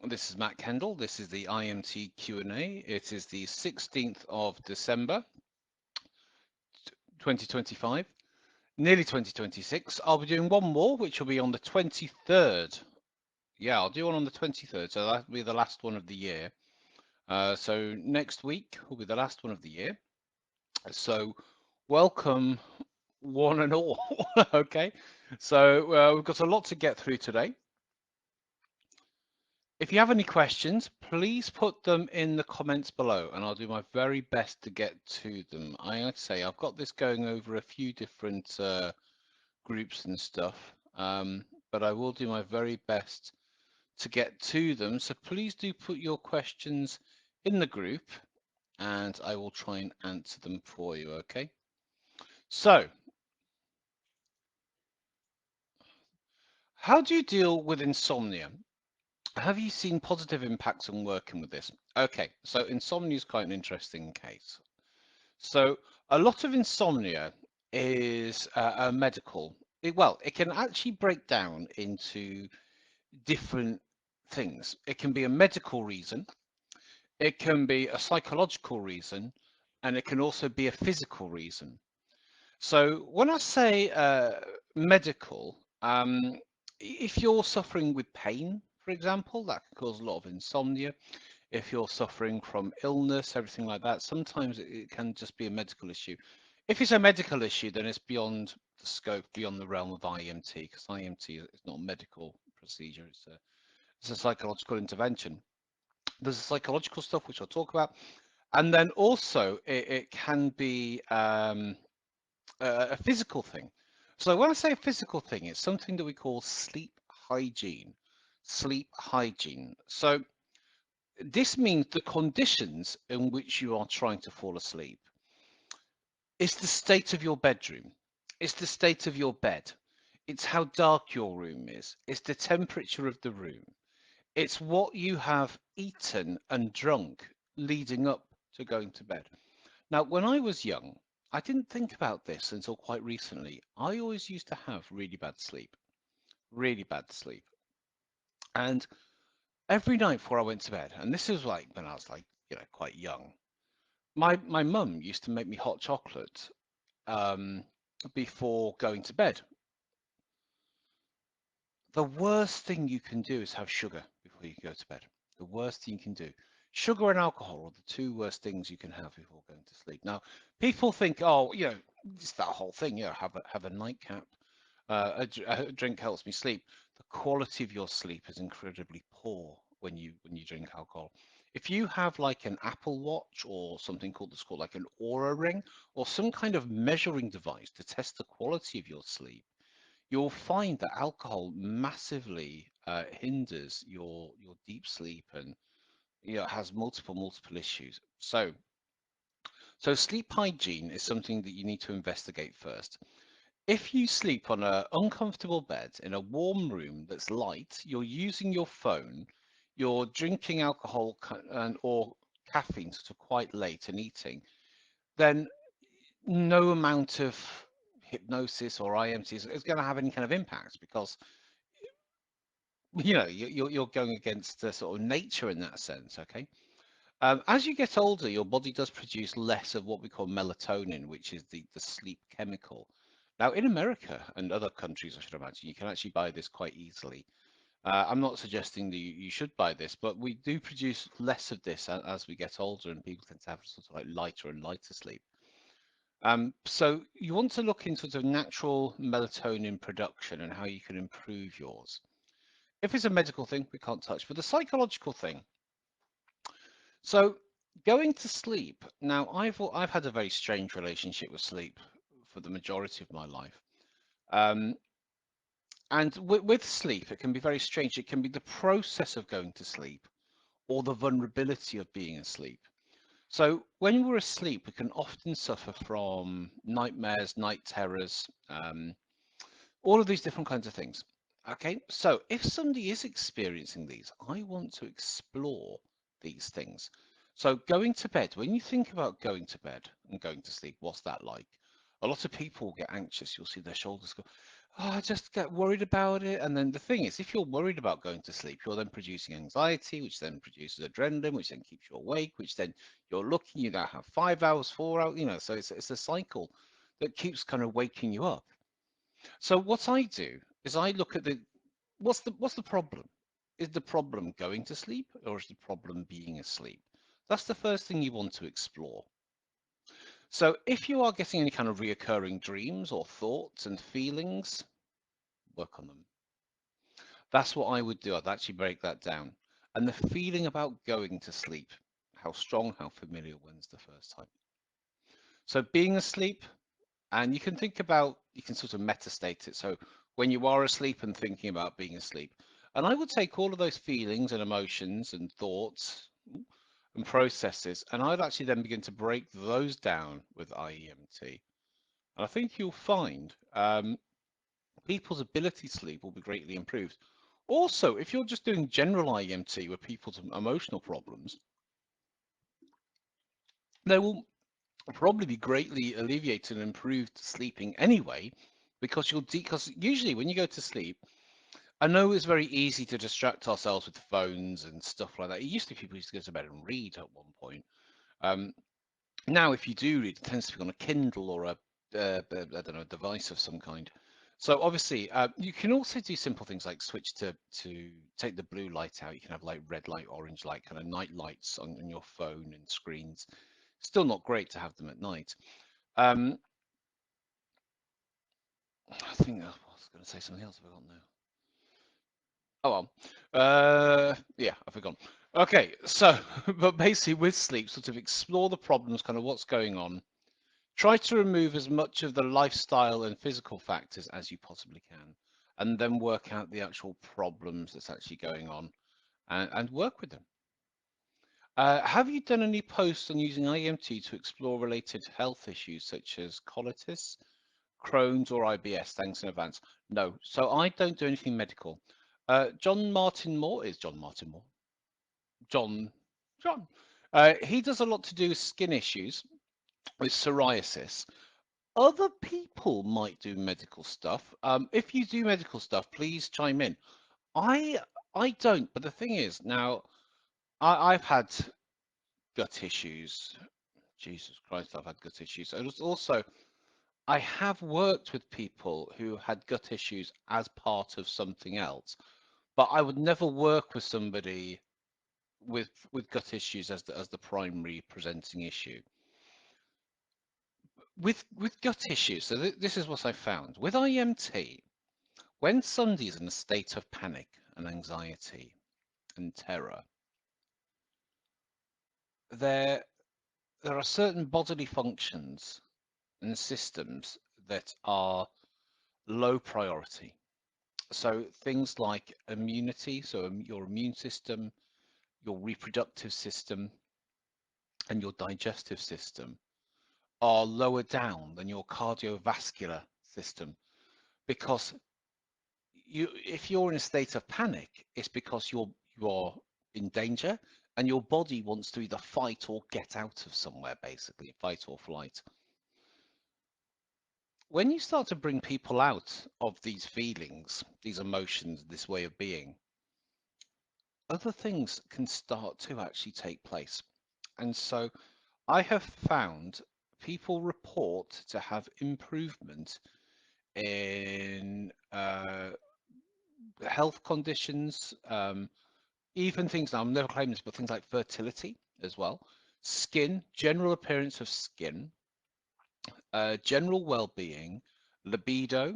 This is Matt Kendall. This is the IEMT Q&A. It is the 16th of December, 2025, nearly 2026. I'll be doing one more, which will be on the 23rd. Yeah, I'll do one on the 23rd, so that'll be the last one of the year. So next week will be the last one of the year. So welcome, one and all. Okay, so we've got a lot to get through today. If you have any questions, please put them in the comments below and I'll do my very best to get to them. Like I say, I've got this going over a few different groups and stuff, but I will do my very best to get to them. So please do put your questions in the group and I will try and answer them for you, okay? So, how do you deal with insomnia? Have you seen positive impacts on working with this? Okay, so insomnia is quite an interesting case. So a lot of insomnia is medical. It can actually break down into different things. It can be a medical reason, it can be a psychological reason, and it can also be a physical reason. So when I say medical, if you're suffering with pain, for example, that can cause a lot of insomnia. If you're suffering from illness, everything like that, sometimes it can just be a medical issue. If it's a medical issue, then it's beyond the scope, beyond the realm of IEMT, because IEMT is not a medical procedure, it's a psychological intervention. There's psychological stuff which I'll talk about, and then also it can be a physical thing. So when I say a physical thing, it's something that we call sleep hygiene. Sleep hygiene. So this means the conditions in which you are trying to fall asleep. It's the state of your bedroom. It's the state of your bed. It's how dark your room is. It's the temperature of the room. It's what you have eaten and drunk leading up to going to bed. Now, when I was young, I didn't think about this until quite recently. I always used to have really bad sleep, really bad sleep. And every night before I went to bed, and this was like when I was like, quite young, my mum used to make me hot chocolate um, before going to bed. The worst thing you can do is have sugar before you go to bed. The worst thing you can do. Sugar and alcohol are the two worst things you can have before going to sleep. Now, people think, oh, it's that whole thing, have a nightcap. A drink helps me sleep. The quality of your sleep is incredibly poor when you drink alcohol. If you have like an Apple Watch or something called like an Aura Ring or some kind of measuring device to test the quality of your sleep, you'll find that alcohol massively hinders your deep sleep and has multiple issues. So sleep hygiene is something that you need to investigate first. If you sleep on an uncomfortable bed in a warm room that's light, you're using your phone, you're drinking alcohol or caffeine to quite late and eating, then no amount of hypnosis or IMT is going to have any kind of impact because you're going against the sort of nature in that sense. Okay. As you get older, your body does produce less of what we call melatonin, which is the sleep chemical. Now, in America and other countries, I should imagine, you can actually buy this quite easily. I'm not suggesting that you should buy this, but we do produce less of this as we get older, and people tend to have sort of like lighter and lighter sleep. So you want to look into sort of natural melatonin production and how you can improve yours. If it's a medical thing, we can't touch, but the psychological thing. So going to sleep. Now, I've had a very strange relationship with sleep for the majority of my life. Um, and with sleep, it can be very strange. It can be the process of going to sleep or the vulnerability of being asleep. So when we're asleep, we can often suffer from nightmares, night terrors, all of these different kinds of things. Okay, so if somebody is experiencing these, I want to explore these things. So going to bed, when you think about going to bed and going to sleep, what's that like? A lot of people get anxious. You'll see their shoulders go, "Oh, I just get worried about it." And then the thing is, if you're worried about going to sleep, you're then producing anxiety, which then produces adrenaline, which then keeps you awake, which then you're looking, you now have 5 hours, 4 hours, so it's a cycle that keeps kind of waking you up. So what I do is I look at what's the problem? Is the problem going to sleep or is the problem being asleep? That's the first thing you want to explore. So if you are getting any kind of reoccurring dreams or thoughts and feelings, work on them. That's what I would do. I'd actually break that down. And the feeling about going to sleep, how strong, how familiar, when's the first time? So being asleep, and you can think about, you can sort of metastate it. So when you are asleep and thinking about being asleep, and I would take all of those feelings and emotions and thoughts and processes, and I'd actually then begin to break those down with IEMT. And I think you'll find people's ability to sleep will be greatly improved. Also, if you're just doing general IEMT with people's emotional problems, they will probably be greatly alleviated and improved sleeping anyway, because because usually when you go to sleep, I know it's very easy to distract ourselves with phones and stuff like that. It used to be people used to go to bed and read at one point. Um, Now, if you do read, it tends to be on a Kindle or I don't know, a device of some kind. So obviously, you can also do simple things like switch to take the blue light out. You can have like red light, orange light, kind of night lights on your phone and screens. Still not great to have them at night. Um, I think I was going to say something else. I've forgotten now. Oh well. Yeah, I've forgotten. Okay, so but basically with sleep, sort of explore the problems, kind of what's going on. Try to remove as much of the lifestyle and physical factors as you possibly can, and then work out the actual problems that's actually going on and work with them. Have you done any posts on using IEMT to explore related health issues such as colitis, Crohn's, or IBS? Thanks in advance. No, so I don't do anything medical. John Martin Moore is John Martin Moore. John, John. He does a lot to do with skin issues, with psoriasis. Other people might do medical stuff. If you do medical stuff, please chime in. I I don't, but the thing is, now I've had gut issues. Jesus Christ, I've had gut issues. And also, I have worked with people who had gut issues as part of something else, but I would never work with somebody with gut issues as the primary presenting issue. With gut issues, so this is what I found with IMT. When somebody's in a state of panic and anxiety and terror, there there are certain bodily functions and systems that are low priority. So things like immunity, so your immune system, your reproductive system, and your digestive system are lower down than your cardiovascular system because if you're in a state of panic, it's because you're in danger and your body wants to either fight or get out of somewhere, basically, fight or flight. When you start to bring people out of these feelings, these emotions, this way of being, other things can start to actually take place. And so I have found people report to have improvement in health conditions, even things, I'm never claiming this, but things like fertility as well, skin, general appearance of skin, general well-being, libido,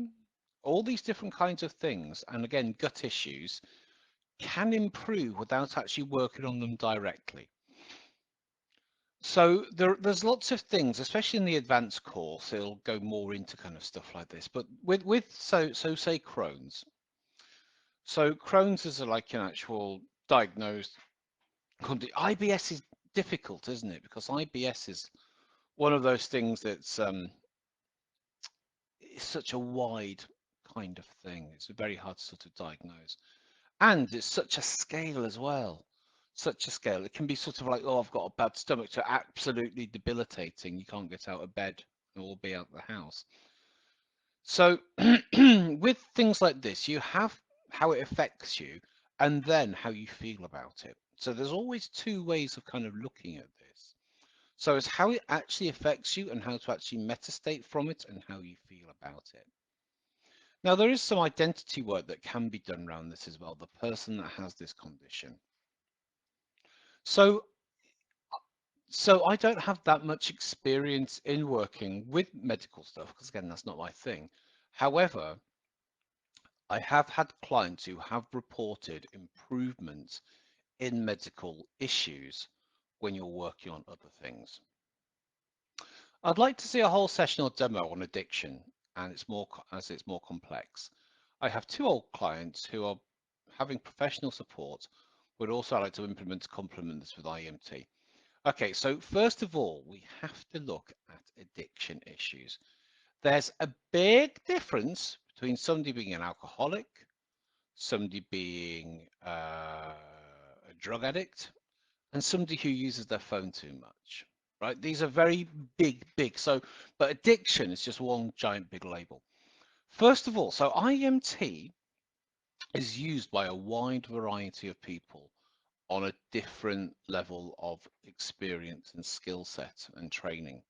all these different kinds of things, and again, gut issues can improve without actually working on them directly. So there's lots of things, especially in the advanced course, it'll go more into kind of stuff like this. But with say Crohn's. So Crohn's is like an actual diagnosed IBS is difficult, isn't it? Because IBS is one of those things that's it's such a wide kind of thing. It's very hard to sort of diagnose, and it's such a scale as well. Such a scale. It can be sort of like, oh, I've got a bad stomach, to absolutely debilitating. You can't get out of bed or be out of the house. So with things like this, you have how it affects you and then how you feel about it. So there's always two ways of kind of looking at this. So it's how it actually affects you and how to actually metastate from it and how you feel about it. Now, there is some identity work that can be done around this as well, the person that has this condition. So, so I don't have that much experience in working with medical stuff because again, that's not my thing. However, I have had clients who have reported improvements in medical issues when you're working on other things. I'd like to see a whole session or demo on addiction, and it's more complex. I have two old clients who are having professional support, would also like to complement this with IEMT. Okay, so first of all, we have to look at addiction issues. There's a big difference between somebody being an alcoholic, somebody being a drug addict, and somebody who uses their phone too much, right? These are very big. So, but addiction is just one giant big label. First of all, so IEMT is used by a wide variety of people on a different level of experience and skill set and training.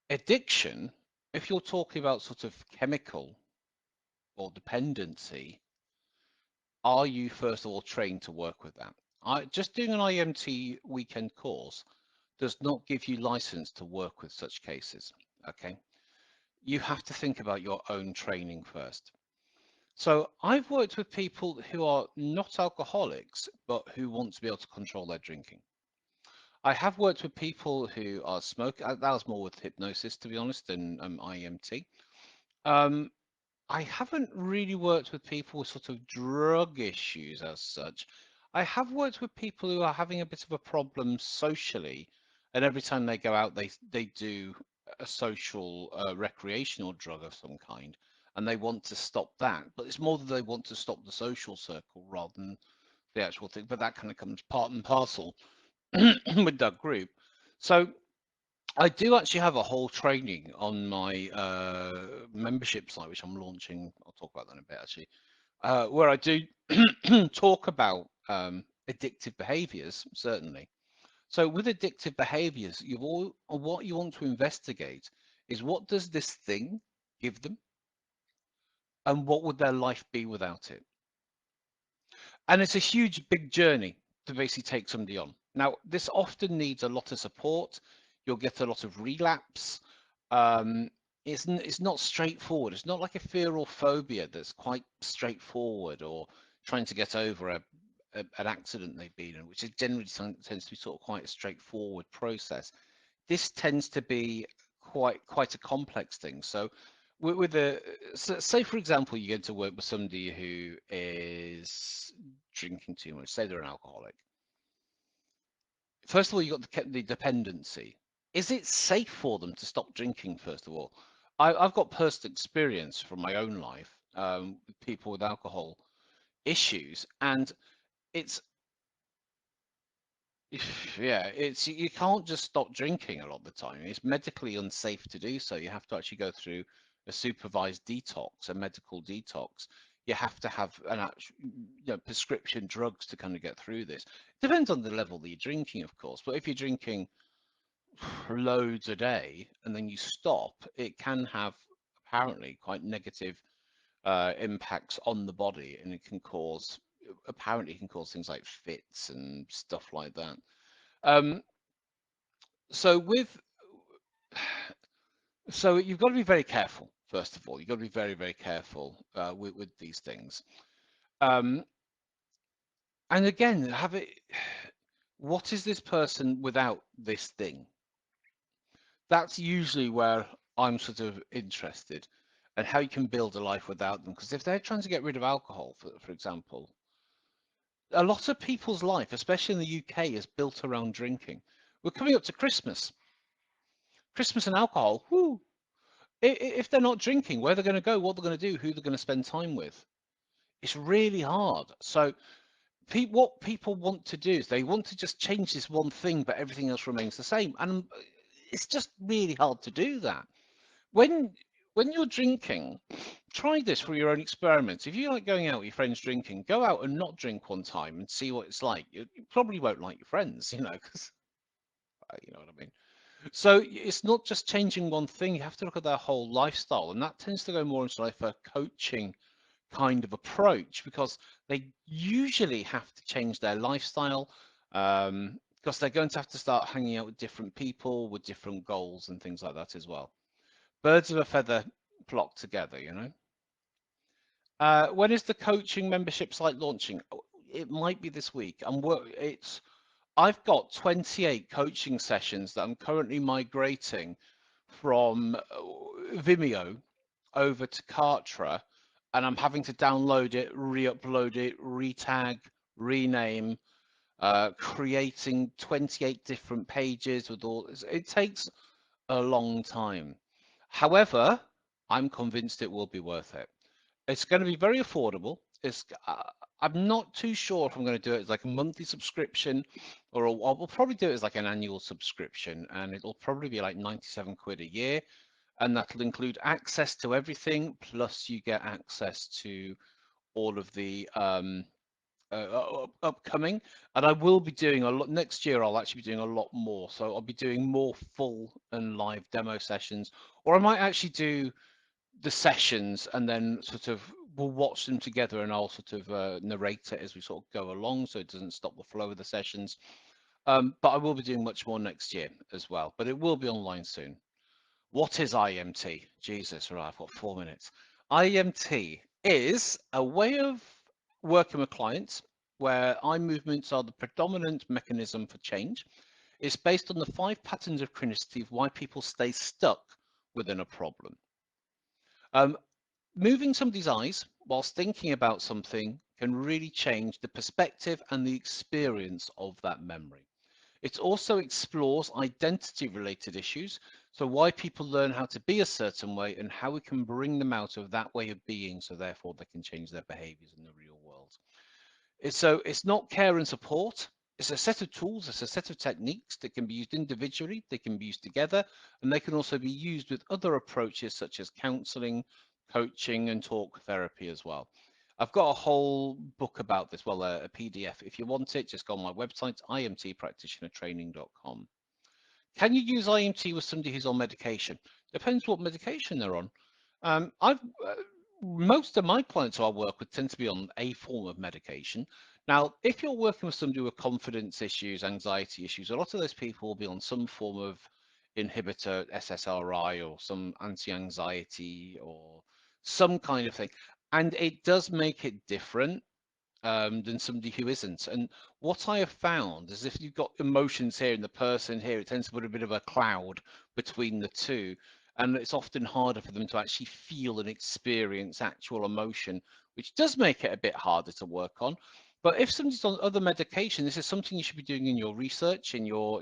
Addiction, if you're talking about sort of chemical or dependency, are you first of all trained to work with that? Just doing an IEMT weekend course does not give you license to work with such cases. Okay, you have to think about your own training first. So I've worked with people who are not alcoholics, but who want to be able to control their drinking. I have worked with people who are smoking. That was more with hypnosis, to be honest, than IEMT. Um, I haven't really worked with people with sort of drug issues as such. I have worked with people who are having a bit of a problem socially, and every time they go out, they do a social recreational drug of some kind, and they want to stop that. But it's more that they want to stop the social circle rather than the actual thing. But that kind of comes part and parcel with that group. So I do actually have a whole training on my membership site, which I'm launching. I'll talk about that in a bit, actually, where I do talk about addictive behaviors, certainly. So with addictive behaviors, what you want to investigate is what does this thing give them, and what would their life be without it? And it's a huge, big journey to basically take somebody on. Now, this often needs a lot of support. You'll get a lot of relapse. Um, it's not straightforward. It's not like a fear or phobia that's quite straightforward, or trying to get over an accident they've been in, which is generally tends to be sort of quite a straightforward process. This tends to be quite a complex thing. So with a say for example, you get to work with somebody who is drinking too much, say they're an alcoholic. First of all, you got the dependency. Is it safe for them to stop drinking? First of all, I've got personal experience from my own life with people with alcohol issues, and it's yeah, it's you can't just stop drinking a lot of the time. It's medically unsafe to do so. You have to actually go through a supervised detox, a medical detox. You have to have an actual, prescription drugs to kind of get through this. Depends on the level that you're drinking, of course. But if you're drinking loads a day and then you stop, it can have apparently quite negative impacts on the body, and it can cause apparently it can cause things like fits and stuff like that. Um, so with so you've got to be very careful. First of all, you've got to be very careful with these things. Um, and again, have it. What is this person without this thing? That's usually where I'm sort of interested, and how you can build a life without them. Because if they're trying to get rid of alcohol, for example, a lot of people's life, especially in the UK, is built around drinking. We're coming up to Christmas. Christmas and alcohol. Whoo, if they're not drinking, where they're going to go, what they're going to do, who they're going to spend time with. It's really hard. So what people want to do is they want to just change this one thing, but everything else remains the same. And it's just really hard to do that. When when you're drinking, try this for your own experiments. If you like going out with your friends drinking, go out and not drink one time and see what it's like. You probably won't like your friends, because you know what I mean. So it's not just changing one thing. You have to look at their whole lifestyle, and that tends to go more into like a coaching kind of approach because they usually have to change their lifestyle because they're going to have to start hanging out with different people with different goals and things like that as well. Birds of a feather flock together. When is the coaching membership site launching? Oh, it might be this week. I've got 28 coaching sessions that I'm currently migrating from Vimeo over to Kartra, and I'm having to download it, re-upload it, retag, rename, creating 28 different pages with all this. It takes a long time. However, I'm convinced it will be worth it. It's going to be very affordable. I'm not too sure if I'm going to do it as like a monthly subscription or I'll probably do it as like an annual subscription, and it'll probably be like 97 quid a year, and that'll include access to everything, plus you get access to all of the upcoming. And I will be doing a lot next year. I'll actually be doing a lot more, so I'll be doing more full and live demo sessions, or I might actually do the sessions and then sort of we'll watch them together, and I'll sort of narrate it as we sort of go along, so it doesn't stop the flow of the sessions. But I will be doing much more next year as well, but it will be online soon. What is IEMT? Jesus, right, I've got 4 minutes. IEMT is a way of working with clients where eye movements are the predominant mechanism for change. It's based on the 5 patterns of chronicity of why people stay stuck within a problem. Moving somebody's eyes whilst thinking about something can really change the perspective and the experience of that memory. It also explores identity-related issues, so why people learn how to be a certain way and how we can bring them out of that way of being, so therefore they can change their behaviors in the real world. It's not care and support. It's a set of tools, it's a set of techniques that can be used individually, they can be used together, and they can also be used with other approaches such as counseling, coaching, and talk therapy as well. I've got a whole book about this, well, a PDF. If you want it, just go on my website, imtpractitionertraining.com. Can you use IEMT with somebody who's on medication? Depends what medication they're on. I've Most of my clients who I work with tend to be on a form of medication. Now, if you're working with somebody with confidence issues, anxiety issues, a lot of those people will be on some form of inhibitor, SSRI, or some anti-anxiety, or some kind of thing. And it does make it different than somebody who isn't. And what I have found is if you've got emotions here and the person here, it tends to put a bit of a cloud between the two. And it's often harder for them to actually feel and experience actual emotion, which does make it a bit harder to work on. But if somebody's on other medication, this is something you should be doing in your research, in your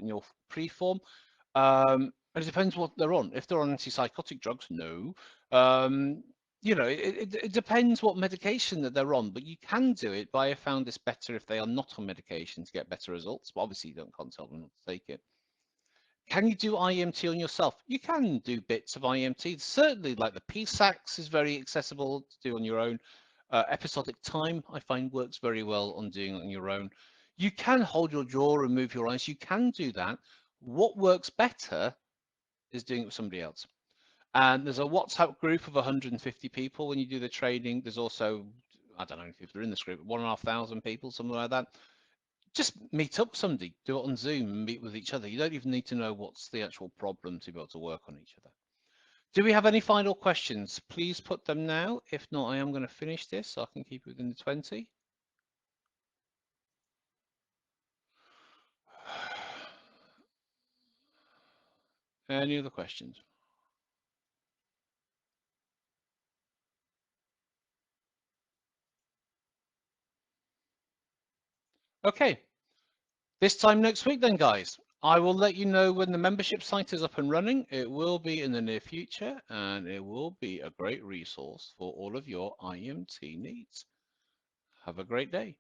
pre-form. And it depends what they're on. If they're on antipsychotic drugs, no. It depends what medication that they're on, but you can do it. But I have found this better if they are not on medication to get better results. But obviously, you can't tell them not to take it. Can you do IEMT on yourself? You can do bits of IEMT. Certainly, like the PSACs is very accessible to do on your own. Episodic time, I find, works very well on doing it on your own. You can hold your jaw and move your eyes. You can do that. What works better is doing it with somebody else. And there's a WhatsApp group of 150 people when you do the training. There's also, I don't know if they're in this group, 1,500 people, something like that. Just meet up with somebody, do it on Zoom and meet with each other. You don't even need to know what's the actual problem to be able to work on each other. Do we have any final questions? Please put them now. If not, I am going to finish this so I can keep it within the 20. Any other questions? Okay, this time next week then, guys. I will let you know when the membership site is up and running. It will be in the near future, and it will be a great resource for all of your IEMT needs. Have a great day.